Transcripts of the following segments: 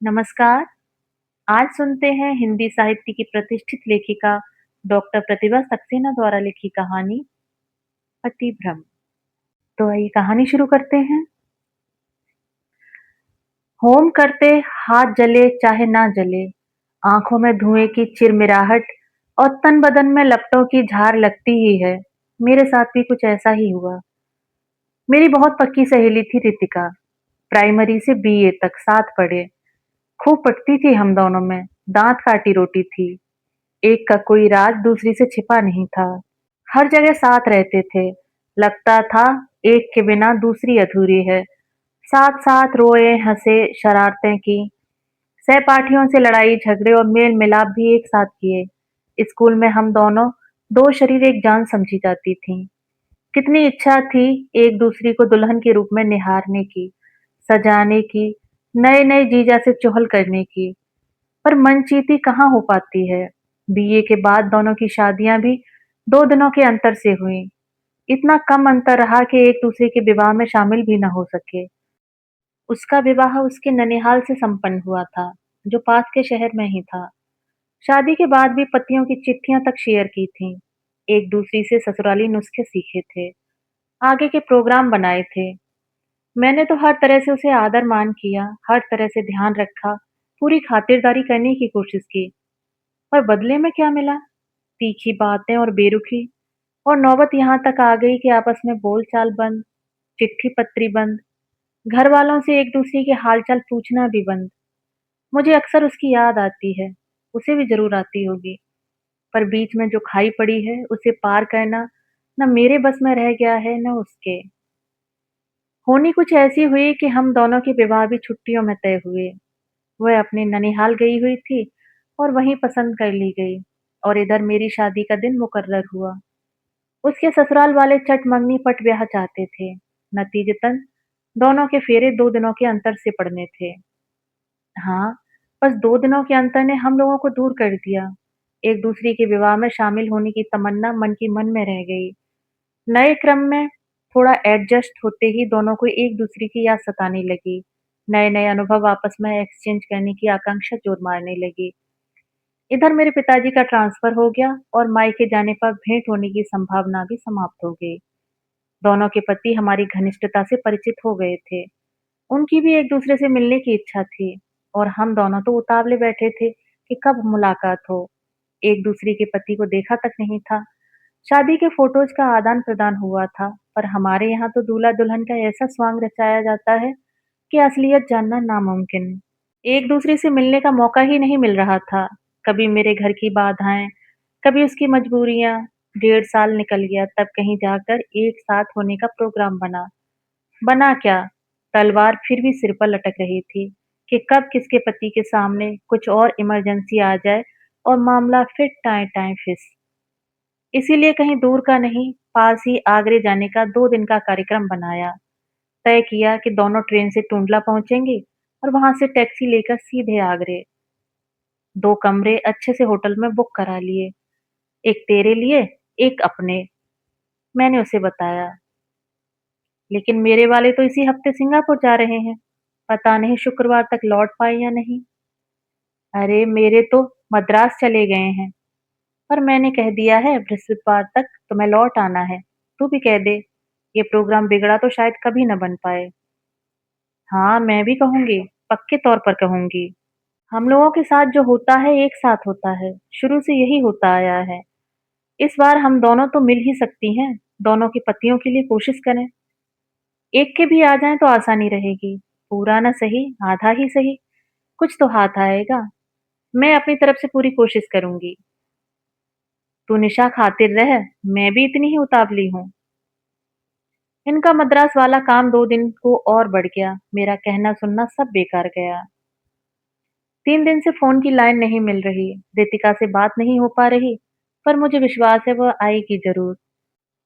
नमस्कार। आज सुनते हैं हिंदी साहित्य की प्रतिष्ठित लेखिका डॉक्टर प्रतिभा सक्सेना द्वारा लिखी कहानी पतिभ्रम। तो आइए कहानी शुरू करते हैं। होम करते हाथ जले चाहे ना जले, आंखों में धुएं की चिरमिराहट और तन बदन में लपटों की झार लगती ही है। मेरे साथ भी कुछ ऐसा ही हुआ। मेरी बहुत पक्की सहेली थी रितिका। प्राइमरी से बीए तक साथ पढ़े। खूब पटती थी हम दोनों में। दांत काटी रोटी थी। एक का कोई राज दूसरी से छिपा नहीं था। हर जगह साथ रहते थे। लगता था एक के बिना दूसरी अधूरी है। साथ साथ रोए, हंसे, शरारतें की। सहपाठियों से लड़ाई झगड़े और मेल मिलाप भी एक साथ किए। स्कूल में हम दोनों दो शरीर एक जान समझी जाती थीं। कितनी इच्छा थी एक दूसरी को दुल्हन के रूप में निहारने की, सजाने की, नए नए जीजा से चुहल करने की। पर मनचीती कहाँ हो पाती है। बीए के बाद दोनों की शादियां भी 2 दिनों के अंतर से हुई। इतना कम अंतर रहा कि एक दूसरे के विवाह में शामिल भी न हो सके। उसका विवाह उसके ननिहाल से संपन्न हुआ था, जो पास के शहर में ही था। शादी के बाद भी पतियों की चिट्ठियां तक शेयर की थीं। एक दूसरी से ससुराली नुस्खे सीखे थे। आगे के प्रोग्राम बनाए थे। मैंने तो हर तरह से उसे आदर मान किया, हर तरह से ध्यान रखा, पूरी खातिरदारी करने की कोशिश की। पर बदले में क्या मिला? तीखी बातें और बेरुखी। और नौबत यहाँ तक आ गई कि आपस में बोलचाल बंद, चिट्ठी पत्री बंद, घर वालों से एक दूसरे के हालचाल पूछना भी बंद। मुझे अक्सर उसकी याद आती है। उसे भी जरूर आती होगी। पर बीच में जो खाई पड़ी है उसे पार करना न मेरे बस में रह गया है न उसके। होनी कुछ ऐसी हुई कि हम दोनों के विवाह भी छुट्टियों में तय हुए। वह अपने ननिहाल गई हुई थी और वहीं पसंद कर ली गई। और इधर मेरी शादी का दिन मुकर्रर हुआ। उसके ससुराल वाले चटमंगनी पट ब्याह चाहते थे। नतीजतन दोनों के फेरे 2 दिनों के अंतर से पड़ने थे। हाँ, बस 2 दिनों के अंतर ने हम लोगों को दूर कर दिया। एक दूसरे के विवाह में शामिल होने की तमन्ना मन की मन में रह गई। नए क्रम में थोड़ा एडजस्ट होते ही दोनों को एक दूसरे की याद सताने लगी। नए नए अनुभव आपस में एक्सचेंज करने की आकांक्षा जोर मारने लगी। इधर मेरे पिताजी का ट्रांसफर हो गया और मायके जाने पर भेंट होने की संभावना भी समाप्त हो गई। दोनों के पति हमारी घनिष्ठता से परिचित हो गए थे। उनकी भी एक दूसरे से मिलने की इच्छा थी। और हम दोनों तो उतावले बैठे थे कि कब मुलाकात हो। एक दूसरे के पति को देखा तक नहीं था। शादी के फोटोज का आदान प्रदान हुआ था, पर हमारे यहाँ तो दूल्हा दुल्हन का ऐसा स्वांग रचाया जाता है कि असलियत जानना नामुमकिन। एक दूसरे से मिलने का मौका ही नहीं मिल रहा था। कभी मेरे घर की बाधाएं, कभी उसकी मजबूरियां। 1.5 साल निकल गया, तब कहीं जाकर एक साथ होने का प्रोग्राम बना। बना क्या? तलवार फिर भी सिर पर लटक रही थी कि कब किसके पति के सामने कुछ और इमरजेंसी आ जाए और मामला फिर टाएं टाएं फिस। इसीलिए कहीं दूर का नहीं, पास ही आगरे जाने का 2 दिन का कार्यक्रम बनाया। तय किया कि दोनों ट्रेन से टुंडला पहुंचेंगे और वहां से टैक्सी लेकर सीधे आगरे। 2 कमरे अच्छे से होटल में बुक करा लिए। एक तेरे लिए, एक अपने। मैंने उसे बताया। लेकिन मेरे वाले तो इसी हफ्ते सिंगापुर जा रहे हैं। पता नहीं शुक्रवार तक लौट पाए या नहीं। अरे मेरे तो मद्रास चले गए हैं। पर मैंने कह दिया है बृहस्पतिवार तक तुम्हें लौट आना है। तू भी कह दे। ये प्रोग्राम बिगड़ा तो शायद कभी न बन पाए। हाँ, मैं भी कहूंगी। पक्के तौर पर कहूंगी। हम लोगों के साथ जो होता है एक साथ होता है। शुरू से यही होता आया है। इस बार हम दोनों तो मिल ही सकती हैं। दोनों के पतियों के लिए कोशिश करें। एक के भी आ जाएं तो आसानी रहेगी। पूरा ना सही, आधा ही सही, कुछ तो हाथ आएगा। मैं अपनी तरफ से पूरी कोशिश करूंगी। तू निशा खातिर रह। मैं भी इतनी ही उतावली हूँ। इनका मद्रास वाला काम 2 दिन को और बढ़ गया। मेरा कहना सुनना सब बेकार गया। 3 दिन से फोन की लाइन नहीं मिल रही। रितिका से बात नहीं हो पा रही। पर मुझे विश्वास है वह आएगी जरूर।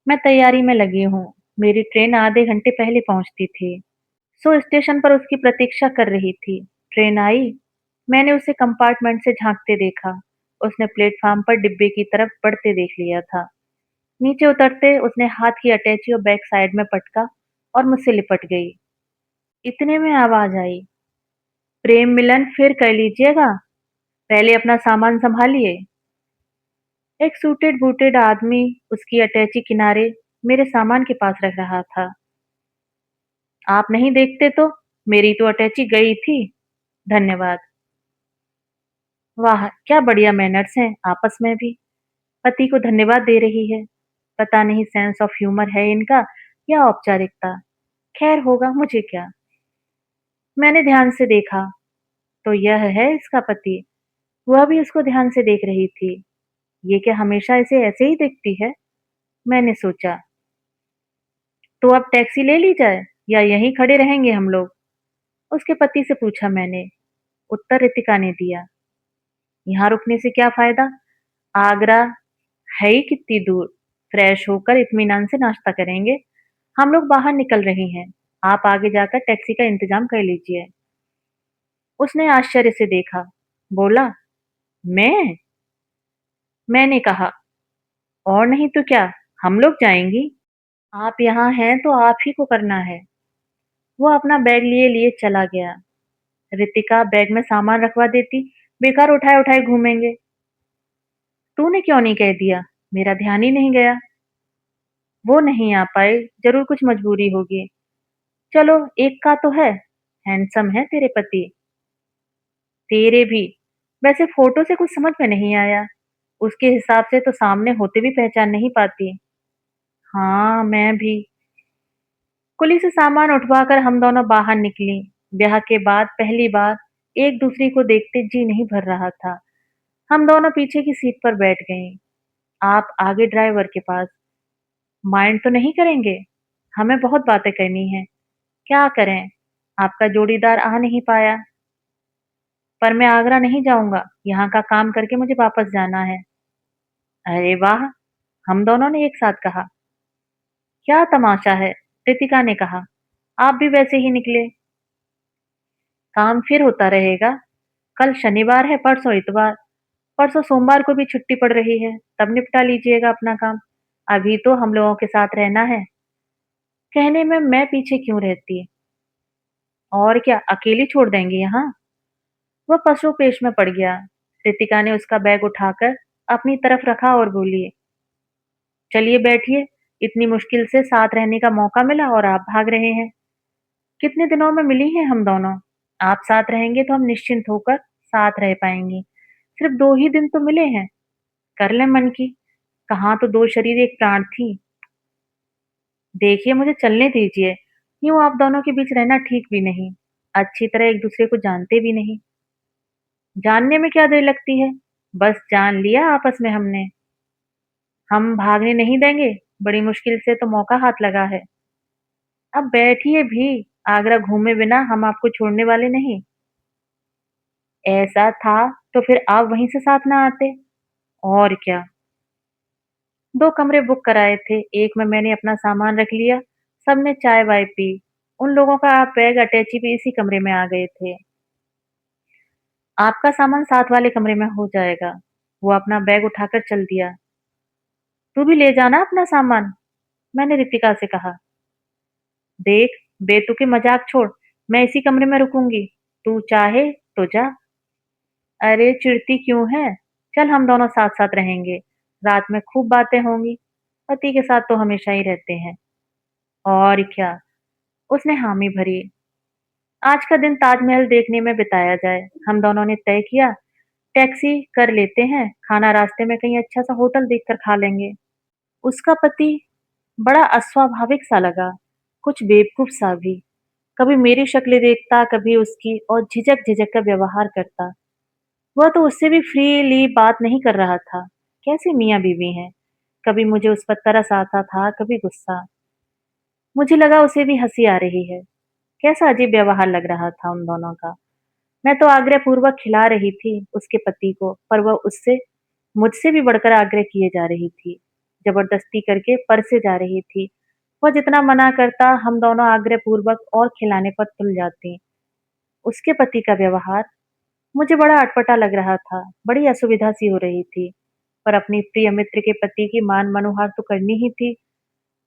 मैं तैयारी में लगी हूँ। मेरी ट्रेन आधे घंटे पहले पहुंचती थी। सो स्टेशन पर उसकी प्रतीक्षा कर रही थी। ट्रेन आई। मैंने उसे कंपार्टमेंट से झांकते देखा। उसने प्लेटफार्म पर डिब्बे की तरफ बढ़ते देख लिया था। नीचे उतरते उसने हाथ की अटैची और बैक साइड में पटका और मुझसे लिपट गई। इतने में आवाज आई। प्रेम मिलन फिर कर लीजिएगा, पहले अपना सामान सँभालिए। एक सूटेड-बूटेड आदमी उसकी अटैची किनारे मेरे सामान के पास रख रहा था। आप नहीं देखते तो, मेरी तो अटैची गई थी। धन्यवाद। वाह! क्या बढ़िया मैनर्स हैं आपस में भी। पति को धन्यवाद दे रही है। पता नहीं सेंस ऑफ ह्यूमर है इनका या औपचारिकता। खैर होगा, मुझे क्या। मैंने ध्यान से देखा, तो यह है इसका पति। वह भी उसको ध्यान से देख रही थी। ये क्या हमेशा इसे ऐसे ही देखती है? मैंने सोचा। तो अब टैक्सी ले ली जाए या यहीं खड़े रहेंगे हम लोग? उसके पति से पूछा मैंने। उत्तर रितिका ने दिया। यहाँ रुकने से क्या फायदा? आगरा है ही कितनी दूर। फ्रेश होकर इत्मीनान से नाश्ता करेंगे। हम लोग बाहर निकल रहे हैं। आप आगे जाकर टैक्सी का इंतजाम कर लीजिए। उसने आश्चर्य से देखा। बोला, मैं? मैंने कहा, और नहीं तो क्या, हम लोग जाएंगी। आप यहाँ हैं तो आप ही को करना है। वो अपना बैग लिए लिए चला गया। रितिका बैग में सामान रखवा देती, बेकार उठाए उठाए घूमेंगे। तूने क्यों नहीं कह दिया? मेरा ध्यान ही नहीं गया। वो नहीं आ पाए, जरूर कुछ मजबूरी होगी। चलो, एक का तो है, हैंडसम है तेरे पति। तेरे भी। वैसे फोटो से कुछ समझ में नहीं आया। उसके हिसाब से तो सामने होते भी पहचान नहीं पाती। हाँ, मैं भी। कुली से सामान उठवाकर हम दोनों बाहर निकली। ब्याह के बाद पहली बार एक दूसरे को देखते जी नहीं भर रहा था। हम दोनों पीछे की सीट पर बैठ गए। आप आगे ड्राइवर के पास। माइंड तो नहीं करेंगे? हमें बहुत बातें करनी है। क्या करें? आपका जोड़ीदार आ नहीं पाया। पर मैं आगरा नहीं जाऊंगा। यहाँ का काम करके मुझे वापस जाना है। अरे वाह! हम दोनों ने एक साथ कहा। क्या तमाशा है? रितिका ने कहा। आप भी वैसे ही निकले। काम फिर होता रहेगा। कल शनिवार है, परसों इतवार। परसों सोमवार को भी छुट्टी पड़ रही है। तब निपटा लीजिएगा अपना काम। अभी तो हम लोगों के साथ रहना है। कहने में मैं पीछे क्यों रहती? और क्या अकेली छोड़ देंगे यहाँ? वह पशु-पेश में पड़ गया। रितिका ने उसका बैग उठाकर अपनी तरफ रखा और बोली, चलिए बैठिए। इतनी मुश्किल से साथ रहने का मौका मिला और आप भाग रहे हैं। कितने दिनों में मिली हैं हम दोनों। आप साथ रहेंगे तो हम निश्चिंत होकर साथ रह पाएंगे। सिर्फ 2 ही दिन तो मिले हैं। कर लें मन की। कहाँ तो 2 शरीर एक प्राण थी। देखिए, मुझे चलने दीजिए। यूँ आप दोनों के बीच रहना ठीक भी नहीं। अच्छी तरह एक दूसरे को जानते भी नहीं। जानने में क्या देर लगती है? बस जान लिया आपस में हमने। हम भागने नहीं देंगे। बड़ी मुश्किल से तो मौका हाथ लगा है। अब बैठिए भी। आगरा घूमे बिना हम आपको छोड़ने वाले नहीं। ऐसा था तो फिर आप वहीं से साथ ना आते। और क्या। 2 कमरे बुक कराए थे। एक में मैंने अपना सामान रख लिया। सबने चाय वाय पी। उन लोगों का बैग अटैची भी इसी कमरे में आ गए थे। आपका सामान साथ वाले कमरे में हो जाएगा। वो अपना बैग उठाकर चल दिया। तू भी ले जाना अपना सामान। मैंने रितिका से कहा। देख, बेतुके मजाक छोड़। मैं इसी कमरे में रुकूंगी। तू चाहे तो जा। अरे चिढ़ती क्यों है? चल हम दोनों साथ साथ रहेंगे। रात में खूब बातें होंगी। पति के साथ तो हमेशा ही रहते हैं। और क्या। उसने हामी भरी। आज का दिन ताजमहल देखने में बिताया जाए। हम दोनों ने तय किया, टैक्सी कर लेते हैं। खाना रास्ते में कहीं अच्छा सा होटल देखकर खा लेंगे। उसका पति बड़ा अस्वाभाविक सा लगा। कुछ बेवकूफ सा भी। कभी मेरी शक्ल देखता, कभी उसकी, और झिझक झिझक कर व्यवहार करता। वह तो उससे भी फ्रीली बात नहीं कर रहा था। कैसे मियाँ बीवी हैं। कभी मुझे उस पर तरस आता था, कभी गुस्सा। मुझे लगा उसे भी हंसी आ रही है। कैसा अजीब व्यवहार लग रहा था उन दोनों का। मैं तो आग्रहपूर्वक खिला रही थी उसके पति को, पर वह उससे मुझसे भी बढ़कर आग्रह किए जा रही थी। जबरदस्ती करके परसे जा रही थी। वह जितना मना करता, हम दोनों आग्रहपूर्वक और खिलाने पर तुल जाते। उसके पति का व्यवहार मुझे बड़ा अटपटा लग रहा था। बड़ी असुविधा सी हो रही थी। पर अपनी प्रिय मित्र के पति की मान मनुहार तो करनी ही थी।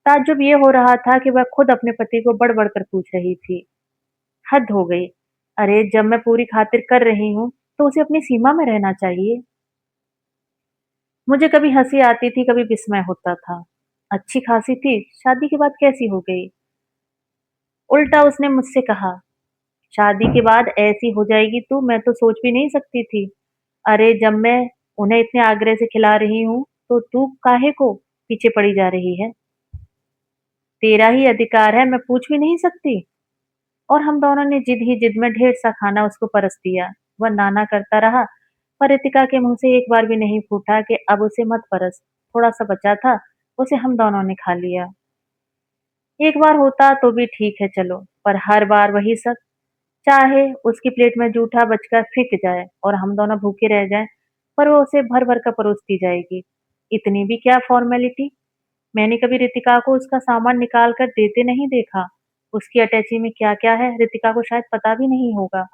ताज्जुब ये हो रहा था कि वह खुद अपने पति को बढ़ बढ़ कर पूछ रही थी। हद हो गई। अरे जब मैं पूरी खातिर कर रही हूँ, तो उसे अपनी सीमा में रहना चाहिए। मुझे कभी हँसी आती थी, कभी विस्मय होता था। अच्छी खासी थी, शादी के बाद कैसी हो गई? उल्टा उसने मुझसे कहा, शादी के बाद ऐसी हो जाएगी तू, मैं तो सोच भी नहीं सकती थी। अरे जब मैं उन्हें इतने आग्रह से खिला रही हूँ, तो तू काहे को पीछे पड़ी जा रही है? तेरा ही अधिकार है, मैं पूछ भी नहीं सकती। और हम दोनों ने जिद ही जिद में ढेर सा खाना उसको परस दिया। वह नाना करता रहा, पर रितिका के मुंह से एक बार भी नहीं फूटा कि अब उसे मत परस। थोड़ा सा बचा था, उसे हम दोनों ने खा लिया। एक बार होता तो भी ठीक है चलो, पर हर बार वही सब। चाहे उसकी प्लेट में जूठा बचकर फिक जाए और हम दोनों भूखे रह जाएं, पर वो उसे भर भर कर परोसती जाएगी। इतनी भी क्या फॉर्मेलिटी। मैंने कभी रितिका को उसका सामान निकाल कर देते नहीं देखा। उसकी अटैची में क्या क्या है रितिका को शायद पता भी नहीं होगा।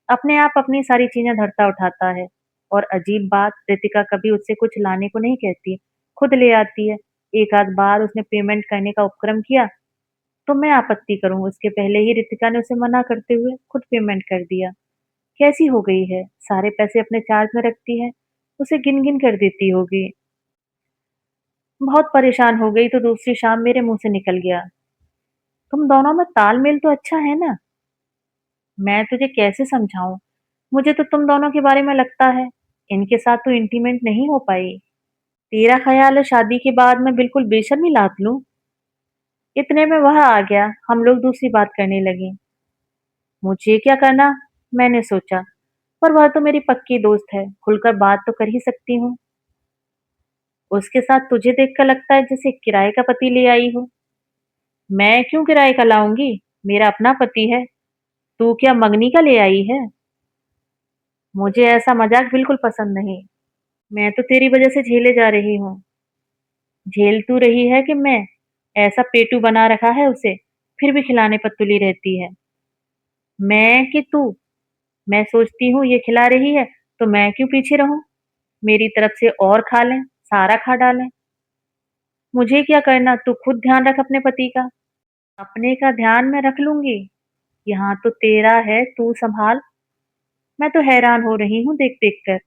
अपने आप अपनी सारी चीजें धरता उठाता है। और अजीब बात, रितिका कभी उससे कुछ लाने को नहीं कहती, खुद ले आती है। एक आध बार उसने पेमेंट करने का उपक्रम किया तो मैं आपत्ति करूं, उसके पहले ही रितिका ने उसे मना करते हुए खुद पेमेंट कर दिया। कैसी हो गई है, सारे पैसे अपने चार्ज में रखती है, उसे गिन गिन कर देती होगी। बहुत परेशान हो गई तो दूसरी शाम मेरे मुंह से निकल गया, तुम दोनों में तालमेल तो अच्छा है ना। मैं तुझे कैसे समझाऊं, मुझे तो तुम दोनों के बारे में लगता है, इनके साथ तो इंटीमेट नहीं हो पाई। तेरा ख्याल है शादी के बाद मैं बिल्कुल बेशर्मी लात लूं? इतने में वह आ गया, हम लोग दूसरी बात करने लगे। मुझे क्या करना, मैंने सोचा, पर वह तो मेरी पक्की दोस्त है, खुलकर बात तो कर ही सकती हूँ। उसके साथ तुझे देखकर लगता है जैसे किराए का पति ले आई हो। मैं क्यों किराए का लाऊंगी, मेरा अपना पति है। तू क्या मंगनी का ले आई है? मुझे ऐसा मजाक बिल्कुल पसंद नहीं। मैं तो तेरी वजह से झेले जा रही हूँ। झेल तू रही है कि मैं? ऐसा पेटू बना रखा है उसे, फिर भी खिलाने पर तुली रहती है। मैं कि तू? मैं सोचती हूँ ये खिला रही है, तो मैं क्यों पीछे रहूं? मेरी तरफ से और खा लें, सारा खा डालें। मुझे क्या करना, तू खुद ध्यान रख अपने पति का। अपने का ध्यान मैं रख लूंगी, यहाँ तो तेरा है, तू संभाल। मैं तो हैरान हो रही हूँ देख देख कर।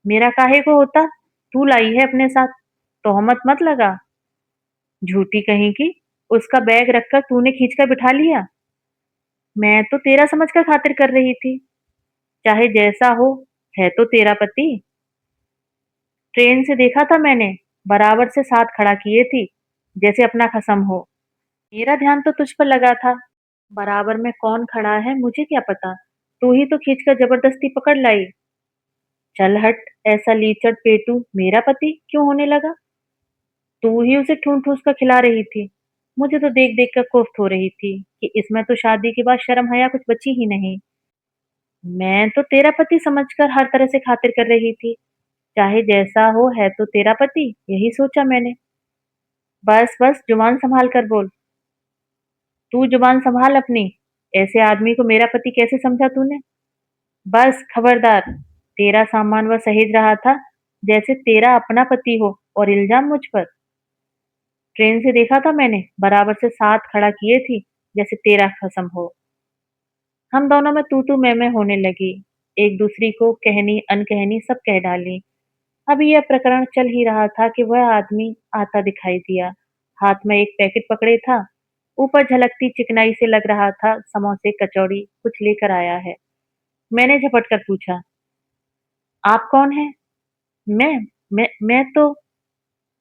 मेरा काहे को होता, तू लाई है अपने साथ, तोहमत मत लगा। झूठी कहीं की, उसका बैग रखकर तूने खींचकर बिठा लिया। मैं तो तेरा समझकर खातिर कर रही थी। चाहे जैसा हो, है तो तेरा पति। ट्रेन से देखा था मैंने, बराबर से साथ खड़ा किए थी, जैसे अपना खसम हो। मेरा ध्यान तो तुझ पर लगा था। बराबर में कौन खड़ा है मुझे क्या पता, तू ही तो खींचकर जबरदस्ती पकड़ लाई। चल हट, ऐसा लीचड़ पेटू मेरा पति क्यों होने लगा? तू ही उसे ठूंस ठूंस कर खिला रही थी। मुझे तो देख देख कर कोफ्त हो रही थी कि इसमें तो शादी के बाद शर्म हया कुछ बची ही नहीं। मैं तो तेरा पति समझकर हर तरह से खातिर कर रही थी। चाहे जैसा हो, है तो तेरा पति, यही सोचा मैंने। बस बस, जुबान संभाल कर बोल। तू जुबान संभाल अपनी। ऐसे आदमी को मेरा पति कैसे समझा तूने? बस खबरदार, तेरा सामान वह सहेज रहा था जैसे तेरा अपना पति हो, और इल्जाम मुझ पर। ट्रेन से देखा था मैंने, बराबर से साथ खड़ा किए थी, जैसे तेरा कसम हो। हम दोनों में तू मैं होने लगी। एक दूसरी को कहनी अनकहनी सब कह डाली। अभी यह प्रकरण चल ही रहा था कि वह आदमी आता दिखाई दिया। हाथ में एक पैकेट पकड़े था। ऊपर झलकती चिकनाई से लग रहा था समोसे कचौड़ी कुछ लेकर आया है। मैंने झपट कर पूछा, आप कौन हैं? मैं मैं तो।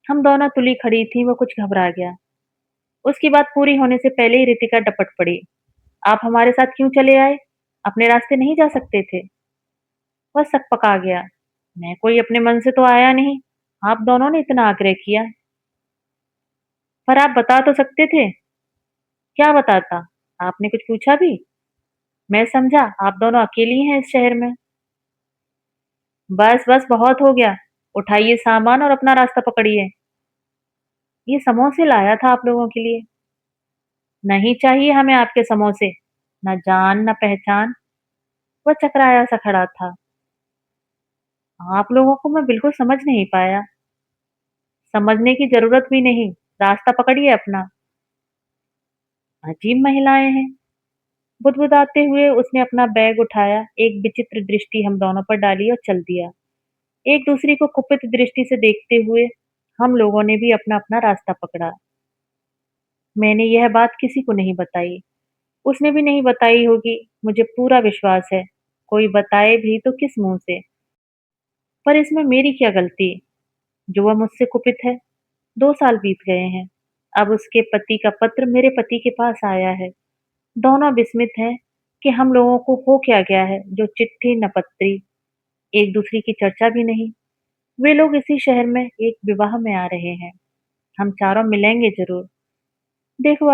हम दोनों तुली खड़ी थी, वो कुछ घबरा गया। उसकी बात पूरी होने से पहले ही रितिका डपट पड़ी। आप हमारे साथ क्यों चले आए? अपने रास्ते नहीं जा सकते थे? वह सकपका गया। मैं कोई अपने मन से तो आया नहीं, आप दोनों ने इतना आग्रह किया। पर आप बता तो सकते थे। क्या बताता? आपने कुछ पूछा भी? मैं समझा आप दोनों अकेली हैं इस शहर में। बस बस, बहुत हो गया। उठाइए सामान और अपना रास्ता पकड़िए। ये समोसे लाया था आप लोगों के लिए। नहीं चाहिए हमें आपके समोसे। न जान न पहचान। वह चकराया सा खड़ा था। आप लोगों को मैं बिल्कुल समझ नहीं पाया। समझने की जरूरत भी नहीं, रास्ता पकड़िए अपना। अजीब महिलाएं हैं। बुदबुदाते हुए उसने अपना बैग उठाया, एक विचित्र दृष्टि हम दोनों पर डाली और चल दिया। एक दूसरे को कुपित दृष्टि से देखते हुए हम लोगों ने भी अपना-अपना रास्ता पकड़ा। मैंने यह बात किसी को नहीं बताई। उसने भी नहीं बताई होगी, मुझे पूरा विश्वास है। कोई बताए भी तो किस मुँह से? पर इसमें मेरी क्या गलती, जो वह मुझसे कुपित है? 2 साल बीत गए हैं। अब उसके पति का पत्र मेरे पति के पास आया है। दोनों विस्मित हैं कि हम लोगों को हो क्या गया है, जो चिट्ठी न पत्री, एक दूसरे की चर्चा भी नहीं। वे लोग इसी शहर में एक विवाह में आ रहे हैं। हम चारों मिलेंगे ज़रूर। देखो